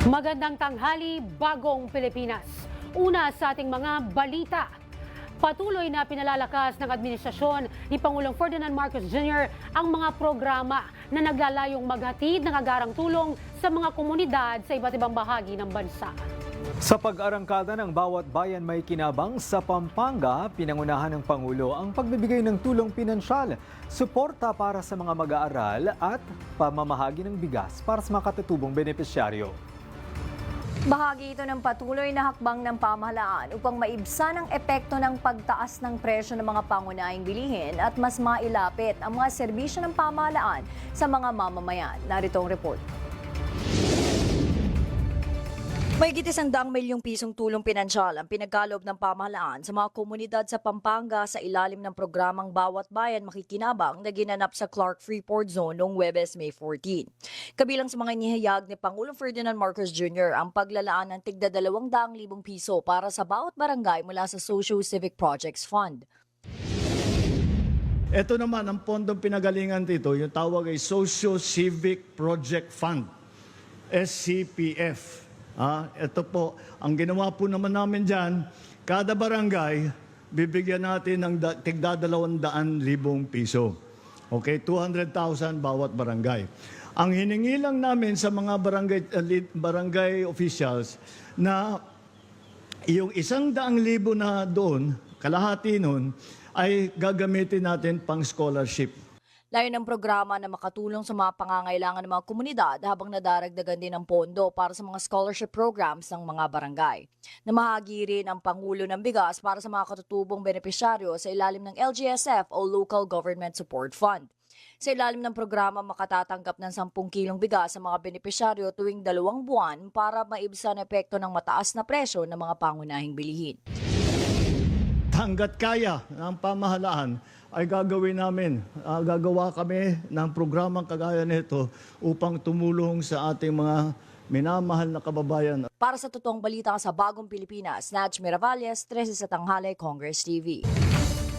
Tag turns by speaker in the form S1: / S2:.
S1: Magandang tanghali, bagong Pilipinas. Una sa ating mga balita. Patuloy na pinalalakas ng administrasyon ni Pangulong Ferdinand Marcos Jr. ang mga programa na naglalayong maghatid ng agarang tulong sa mga komunidad sa iba't ibang bahagi ng bansa.
S2: Sa pag-arangkada ng bawat bayan may kinabang sa Pampanga, pinangunahan ng Pangulo ang pagbibigay ng tulong pinansyal, suporta para sa mga mag-aaral at pamamahagi ng bigas para sa mga katutubong benepisyaryo.
S3: Bahagi ito ng patuloy na hakbang ng pamahalaan upang maibsan ang epekto ng pagtaas ng presyo ng mga pangunahing bilihin at mas mailapit ang mga serbisyo ng pamahalaan sa mga mamamayan. Narito ang report. Mahigit 100 milyong pisong tulong pinansyal ang pinagkaloob ng pamahalaan sa mga komunidad sa Pampanga sa ilalim ng programang Bawat Bayan Makikinabang na ginanap sa Clark Freeport Zone noong Huwebes, May 14. Kabilang sa mga inihayag ni Pangulong Ferdinand Marcos Jr. ang paglalaan ng tigda 200,000 piso para sa bawat barangay mula sa Socio-Civic Projects Fund.
S4: Ito naman ang pondong pinagalingan dito, yung tawag ay Socio-Civic Project Fund, SCPF. Ito po, ang ginawa po naman namin dyan, kada barangay, bibigyan natin ng tigda 200,000 piso. Okay, 200,000 bawat barangay. Ang hiningi lang namin sa mga barangay officials na yung 100,000 na doon, kalahati nun, ay gagamitin natin pang scholarship.
S3: Layo ng programa na makatulong sa mga pangangailangan ng mga komunidad habang nadaragdagan din ng pondo para sa mga scholarship programs ng mga barangay. Namahagi rin ang Pangulo ng bigas para sa mga katutubong benepisyaryo sa ilalim ng LGSF o Local Government Support Fund. Sa ilalim ng programa, makatatanggap ng 10 kilong bigas sa mga benepisyaryo tuwing 2 buwan para maibsan ang epekto ng mataas na presyo ng mga pangunahing bilihin.
S4: Hanggat kaya ng pamahalaan ay gagawin namin. Gagawa kami ng programang kagaya nito upang tumulong sa ating mga minamahal na kababayan.
S3: Para sa totoong balita sa Bagong Pilipinas, Naj Miravalles, 13 sa tanghali, Congress TV.